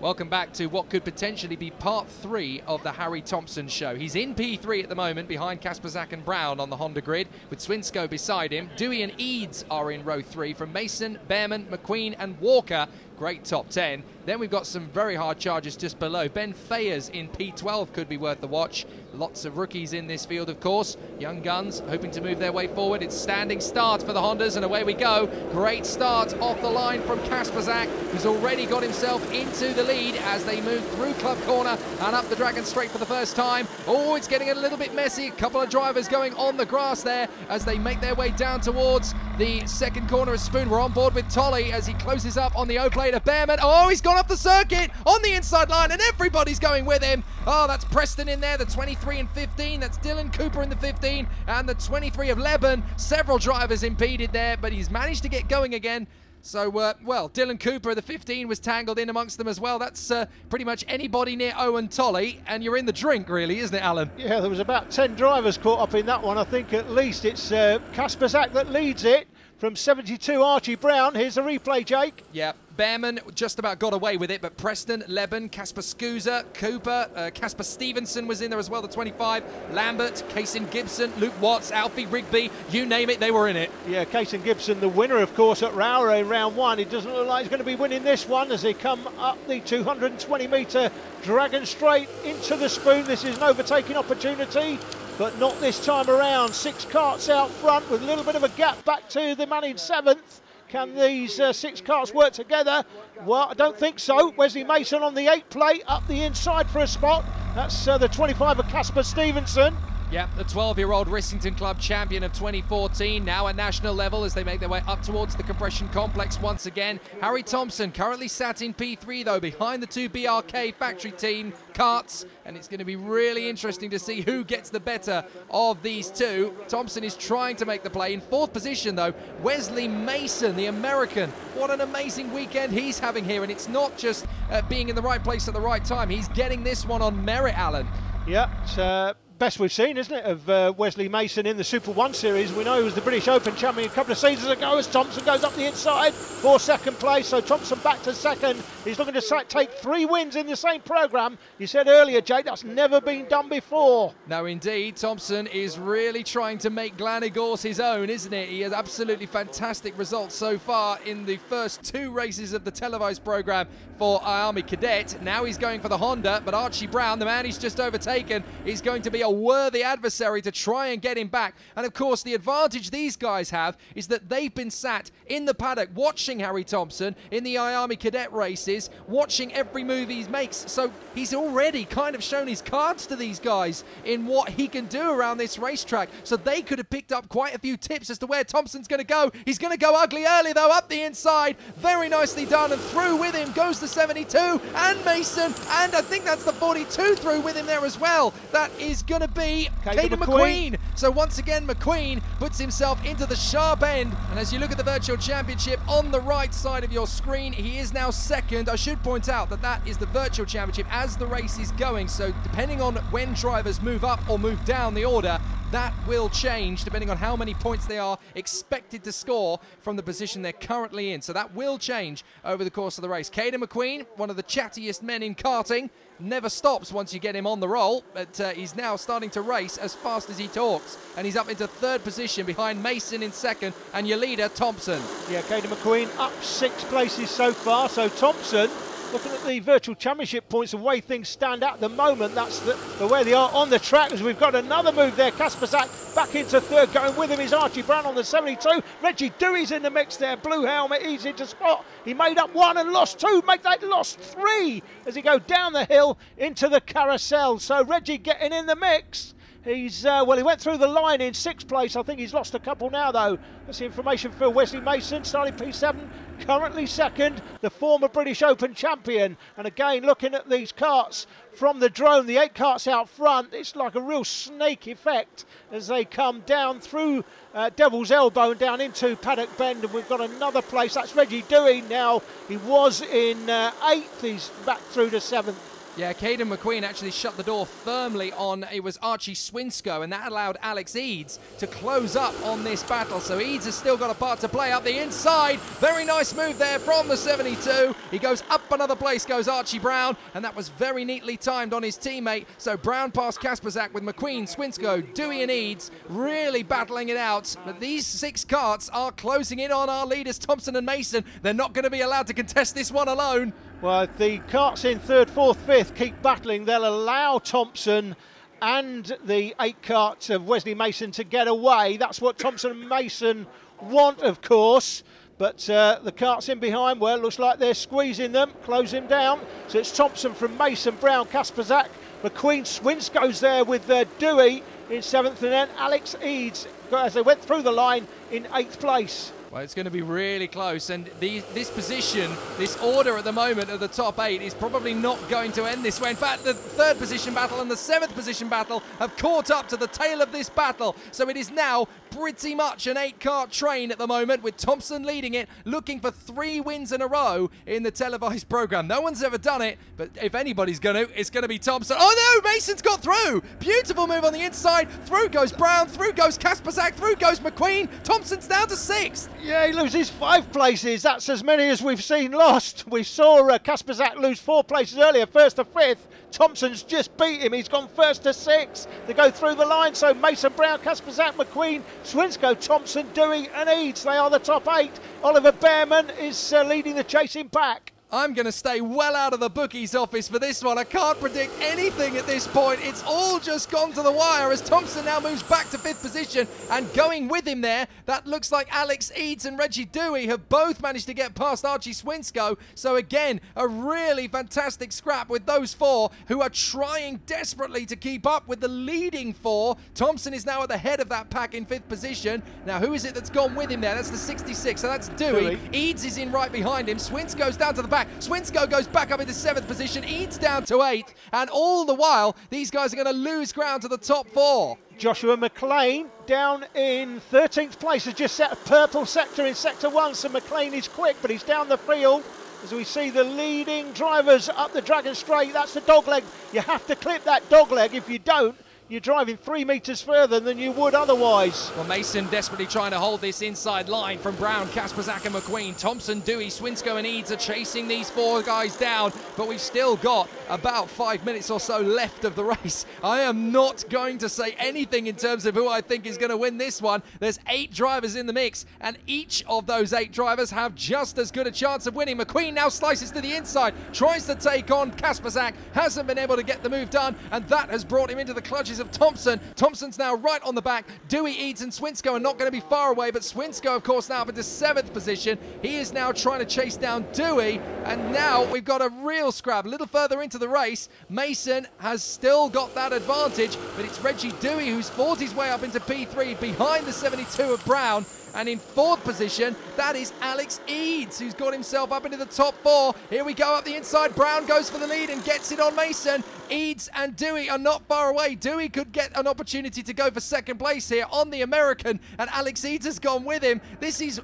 Welcome back to what could potentially be part 3 of the Harry Thompson show. He's in P3 at the moment behind Kasperzak and Brown on the Honda grid with Swinsko beside him. Dewey and Eads are in row 3 from Mason, Behrman, McQueen and Walker. Great top 10. Then we've got some very hard charges just below. Ben Fayers in P12 could be worth the watch. Lots of rookies in this field, of course. Young guns hoping to move their way forward. It's standing start for the Hondas, and away we go. Great start off the line from Kasperzak, who's already got himself into the lead as they move through Club Corner and up the Dragon Straight for the first time. Oh, it's getting a little bit messy. A couple of drivers going on the grass there as they make their way down towards the second corner of Spoon. We're on board with Tolley as he closes up on the O-plate of Behrman. Oh, he's gone off the circuit on the inside line, and everybody's going with him. Oh, that's Preston in there, the 23 and 15. That's Dylan Cooper in the 15 and the 23 of Leban. Several drivers impeded there, but he's managed to get going again. So, well, Dylan Cooper, the 15, was tangled in amongst them as well. That's pretty much anybody near Owen Tolley, and you're in the drink, really, isn't it, Alan? Yeah, there was about 10 drivers caught up in that one. I think at least it's Kasperzak that leads it from 72, Archie Brown. Here's the replay, Jake. Yeah, Behrman just about got away with it, but Preston, Leban, Casper Scusa, Cooper, Casper Stevenson was in there as well, the 25, Lambert, Kaysen Gibson, Luke Watts, Alfie Rigby, you name it, they were in it. Yeah, Kaysen Gibson, the winner, of course, at Rowra in round 1. It doesn't look like he's going to be winning this one as they come up the 220-metre Dragon Straight into the Spoon. This is an overtaking opportunity, but not this time around. 6 karts out front with a little bit of a gap back to the man in 7th. Can these 6 karts work together? Well, I don't think so. Wesley Mason on the 8 plate up the inside for a spot. That's the 25 of Casper Stevenson. Yeah, the 12-year-old Rissington Club champion of 2014, now at national level as they make their way up towards the compression complex once again. Harry Thompson currently sat in P3 though, behind the 2 BRK factory team karts, and it's going to be really interesting to see who gets the better of these two. Thompson is trying to make the play. In 4th position though, Wesley Mason, the American. What an amazing weekend he's having here, and it's not just being in the right place at the right time. He's getting this one on merit, Alan. Yeah, it's best we've seen, isn't it, of Wesley Mason in the Super 1 Series. We know he was the British Open champion a couple of seasons ago as Thompson goes up the inside for 2nd place. So Thompson back to 2nd. He's looking to take 3 wins in the same programme. You said earlier, Jake, that's never been done before. No, indeed. Thompson is really trying to make Glanigorse his own, isn't it? He has absolutely fantastic results so far in the first 2 races of the televised programme for Army Cadet. Now he's going for the Honda, but Archie Brown, the man he's just overtaken, is going to be a worthy adversary to try and get him back. And of course the advantage these guys have is that they've been sat in the paddock watching Harry Thompson in the Army Cadet races, watching every move he makes. So he's already kind of shown his cards to these guys in what he can do around this racetrack. So they could have picked up quite a few tips as to where Thompson's going to go. He's going to go ugly early though, up the inside. Very nicely done, and through with him goes the 72 and Mason, and I think that's the 42 through with him there as well. That is going to be Caden McQueen. So once again, McQueen puts himself into the sharp end. And as you look at the Virtual Championship on the right side of your screen, he is now 2nd. I should point out that that is the Virtual Championship as the race is going. So depending on when drivers move up or move down the order, that will change depending on how many points they are expected to score from the position they're currently in. So that will change over the course of the race. Caden McQueen, one of the chattiest men in karting, never stops once you get him on the roll, but he's now starting to race as fast as he talks, and he's up into 3rd position behind Mason in 2nd and your leader Thompson. Yeah, Caden McQueen up 6 places so far. So Thompson, looking at the Virtual Championship points, the way things stand at the moment, that's the way they are on the track. As we've got another move there, Kasperzak back into 3rd. Going with him is Archie Brown on the 72. Reggie Dewey's in the mix there, blue helmet, easy to spot. He made up 1 and lost 2, make that lost 3 as he goes down the hill into the carousel. So Reggie getting in the mix. He's, well, he went through the line in 6th place. I think he's lost a couple now, though. That's the information for Wesley Mason, starting P7, currently 2nd, the former British Open champion. And again, looking at these karts from the drone, the 8 karts out front, it's like a real snake effect as they come down through Devil's Elbow and down into Paddock Bend. And we've got another place, that's Reggie Dewey now. He was in 8th, he's back through to 7th. Yeah, Caden McQueen actually shut the door firmly on, it was Archie Swinsko, and that allowed Alex Eads to close up on this battle. So Eads has still got a part to play up the inside. Very nice move there from the 72. He goes up another place, goes Archie Brown, and that was very neatly timed on his teammate. So Brown past Kasperzak with McQueen, Swinsko, Dewey and Eads really battling it out. But these 6 karts are closing in on our leaders, Thompson and Mason. They're not going to be allowed to contest this one alone. Well, if the karts in 3rd, 4th, 5th keep battling, they'll allow Thompson and the 8 karts of Wesley Mason to get away. That's what Thompson and Mason want, of course. But the karts in behind, well, it looks like they're squeezing them, close him down. So it's Thompson from Mason, Brown, Kasperzak, McQueen, Swinsko's there with Dewey in 7th, and then Alex Eads, as they went through the line, in 8th place. Well, it's going to be really close, and this position, this order at the moment of the top 8 is probably not going to end this way. In fact, the 3rd position battle and the 7th position battle have caught up to the tail of this battle. So it is now pretty much an 8-kart train at the moment, with Thompson leading it, looking for 3 wins in a row in the televised program. No one's ever done it, but if anybody's going to, it's going to be Thompson. Oh no, Mason's got through. Beautiful move on the inside. Through goes Brown, through goes Kasperzak, through goes McQueen. Thompson's down to 6th. Yeah, he loses 5 places. That's as many as we've seen lost. We saw Kasperzak lose 4 places earlier, 1st to 5th. Thompson's just beat him. He's gone 1st to 6th. They go through the line. So Mason, Brown, Kasperzak, McQueen, Swinsko, Thompson, Dewey and Eads. They are the top 8. Oliver Behrman is leading the chasing pack. I'm going to stay well out of the bookies office for this one. I can't predict anything at this point. It's all just gone to the wire as Thompson now moves back to 5th position, and going with him there, that looks like Alex Eads and Reggie Dewey have both managed to get past Archie Swinsko. So again, a really fantastic scrap with those 4 who are trying desperately to keep up with the leading 4. Thompson is now at the head of that pack in 5th position. Now, who is it that's gone with him there? That's the 66, so that's Dewey. Eads is in right behind him. Swinsko's down to the back. Swinsko goes back up into 7th position, Eads down to 8th, and all the while, these guys are going to lose ground to the top 4. Joshua McLean down in 13th place, has just set a purple sector in Sector 1, so McLean is quick, but he's down the field. As we see the leading drivers up the Dragon Straight, that's the dogleg. You have to clip that dogleg. If you don't, you're driving 3 metres further than you would otherwise. Well, Mason desperately trying to hold this inside line from Brown, Kasperzak and McQueen. Thompson, Dewey, Swinsko and Eads are chasing these 4 guys down, but we've still got about 5 minutes or so left of the race. I am not going to say anything in terms of who I think is going to win this one. There's 8 drivers in the mix, and each of those 8 drivers have just as good a chance of winning. McQueen now slices to the inside, tries to take on Kasperzak, hasn't been able to get the move done, and that has brought him into the clutches of Thompson. Thompson's now right on the back. Dewey, Eads and Swinsko are not going to be far away, but Swinsko, of course, now up into 7th position. He is now trying to chase down Dewey, and now we've got a real scrap. A little further into the race, Mason has still got that advantage, but it's Reggie Dewey who's fought his way up into P3 behind the 72 of Brown. And in 4th position, that is Alex Eads, who's got himself up into the top 4. Here we go up the inside. Brown goes for the lead and gets it on Mason. Eads and Dewey are not far away. Dewey could get an opportunity to go for 2nd place here on the American, and Alex Eads has gone with him. This is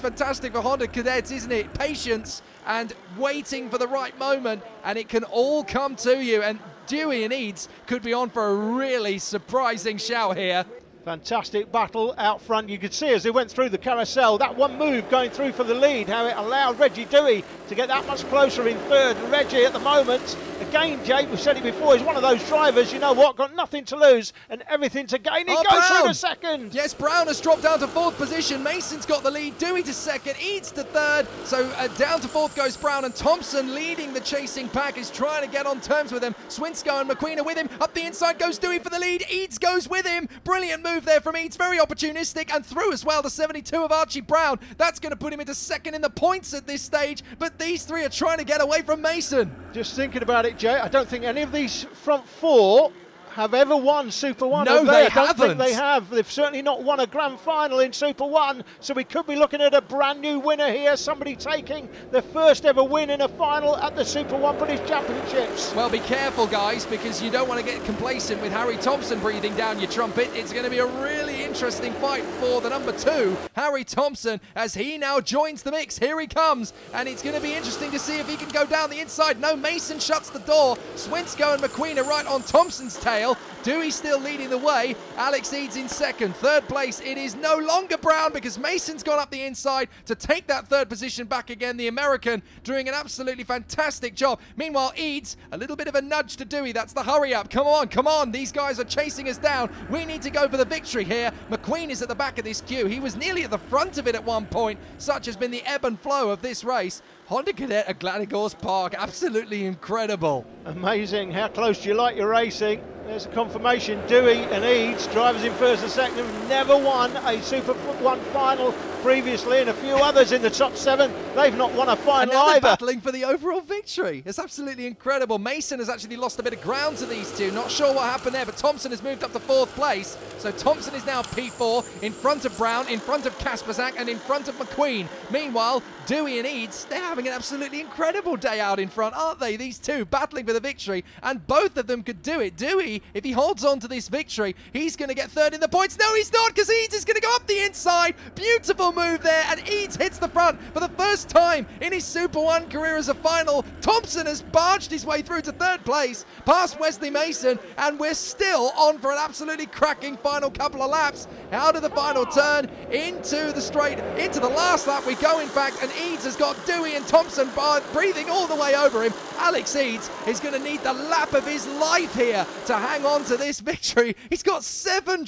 fantastic for Honda cadets, isn't it? Patience and waiting for the right moment, and it can all come to you. And Dewey and Eads could be on for a really surprising shout here. Fantastic battle out front. You could see as they went through the carousel, that one move going through for the lead, how it allowed Reggie Dewey to get that much closer in 3rd. And Reggie at the moment, again, Jake, we've said it before, he's one of those drivers, you know what, got nothing to lose and everything to gain. He goes through to 2nd. Yes, Brown has dropped down to 4th position. Mason's got the lead. Dewey to 2nd, Eads to 3rd. So down to 4th goes Brown, and Thompson leading the chasing pack is trying to get on terms with him. Swinsko and McQueen are with him. Up the inside goes Dewey for the lead. Eads goes with him. Brilliant move there from Eads, very opportunistic, and through as well the 72 of Archie Brown. That's going to put him into 2nd in the points at this stage, but these 3 are trying to get away from Mason. Just thinking about it, Jay, I don't think any of these front 4 have ever won Super 1. No, they haven't. I don't think they have. They've certainly not won a grand final in Super 1, so we could be looking at a brand new winner here, somebody taking their first ever win in a final at the Super 1 British Championships. Well, be careful, guys, because you don't want to get complacent with Harry Thompson breathing down your trumpet. It's going to be a really interesting fight for the number 2, Harry Thompson, as he now joins the mix. Here he comes, and it's going to be interesting to see if he can go down the inside. No, Mason shuts the door. Swinsko and McQueen are right on Thompson's tail. Dewey still leading the way. Alex Eads in second. Third place, it is no longer Brown because Mason's gone up the inside to take that third position back again. The American doing an absolutely fantastic job. Meanwhile, Eads, a little bit of a nudge to Dewey. That's the hurry up. Come on, come on. These guys are chasing us down. We need to go for the victory here. McQueen is at the back of this queue. He was nearly at the front of it at one point. Such has been the ebb and flow of this race. Honda Cadet at Gladys Park, absolutely incredible. Amazing. How close do you like your racing? There's a confirmation. Dewey and Eads, drivers in first and second, have never won a Super 1 final previously, and a few others in the top 7. They've not won a final and now either. They're battling for the overall victory. It's absolutely incredible. Mason has actually lost a bit of ground to these two. Not sure what happened there, but Thompson has moved up to 4th place. So Thompson is now P4, in front of Brown, in front of Kasperzak, and in front of McQueen. Meanwhile, Dewey and Eads, they're having an absolutely incredible day out in front, aren't they? These two battling for the victory, and both of them could do it. Dewey, if he holds on to this victory, he's going to get 3rd in the points. No, he's not, because Eads is going to go up the inside. Beautiful move there, and Eads hits the front for the first time in his Super 1 career as a final. Thompson has barged his way through to 3rd place, past Wesley Mason, and we're still on for an absolutely cracking final couple of laps. Out of the final turn, into the straight, into the last lap we go, in fact, and Eads has got Dewey and Thompson breathing all the way over him. Alex Eads is going to need the lap of his life here to hang on to this victory. He's got 6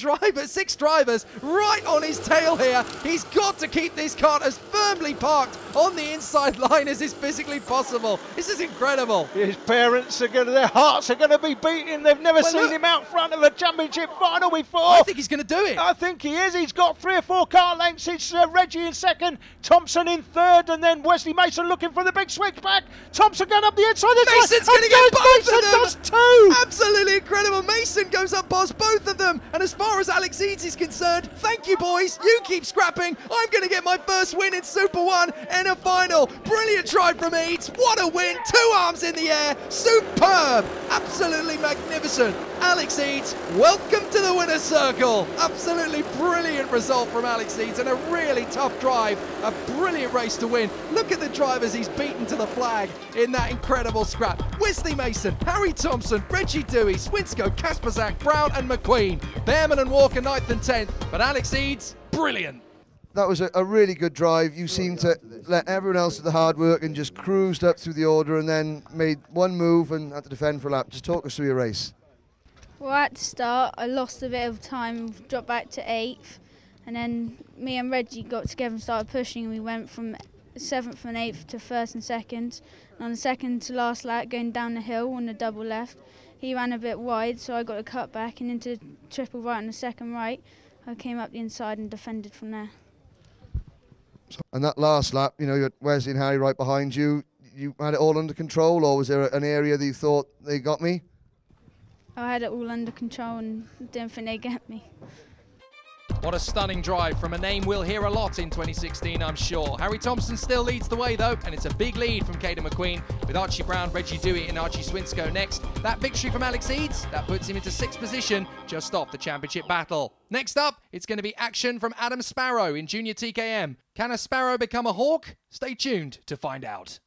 drivers right on his tail here. He's got to keep this kart as firmly parked on the inside line as is physically possible. This is incredible. His parents are going to, their hearts are going to be beating. They've never seen him out front of a championship final before. I think he's going to do it. I think he is. He's got 3 or 4 car lengths. It's Reggie in second, Thompson in third, and then Wesley Mason looking for the big switchback. Thompson going up the inside. Mason's going to get both of them. Does too. Absolutely incredible. Mason goes up past both of them. And as far as Alex Eads is concerned, thank you, boys. You keep scrapping. I'm going to get my first win in Super 1 in a final. Brilliant try from Eads. What a win. 2 arms in the air. Superb. Absolutely magnificent. Alex Eads, welcome to the winner's circle. Absolutely brilliant result from Alex Eads, and a really tough drive. A brilliant race to win. Look at the drivers he's beaten to the flag in that incredible scrap. Wesley Mason, Harry Thompson, Reggie Dewey, Swinsko, Kasperzak, Brown and McQueen. Behrman and Walker 9th and 10th, but Alex Eads, brilliant. That was a really good drive. You seemed to let everyone else do the hard work and just cruised up through the order and then made one move and had to defend for a lap. Just talk us through your race. Well, at the start, I lost a bit of time, dropped back to 8th, and then me and Reggie got together and started pushing, and we went from 7th and 8th to 1st and 2nd. And on the second to last lap, going down the hill on the double left, he ran a bit wide, so I got a cut back and into triple right and the second right. I came up the inside and defended from there. And that last lap, you know, you had Wesley and Harry right behind you. You had it all under control, or was there an area that you thought they got me? I had it all under control and didn't think they'd get me. What a stunning drive from a name we'll hear a lot in 2016, I'm sure. Harry Thompson still leads the way, though, and it's a big lead from Caden McQueen, with Archie Brown, Reggie Dewey and Archie Swinsko next. That victory from Alex Eads, that puts him into 6th position, just off the championship battle. Next up, it's going to be action from Adam Sparrow in Junior TKM. Can a Sparrow become a Hawk? Stay tuned to find out.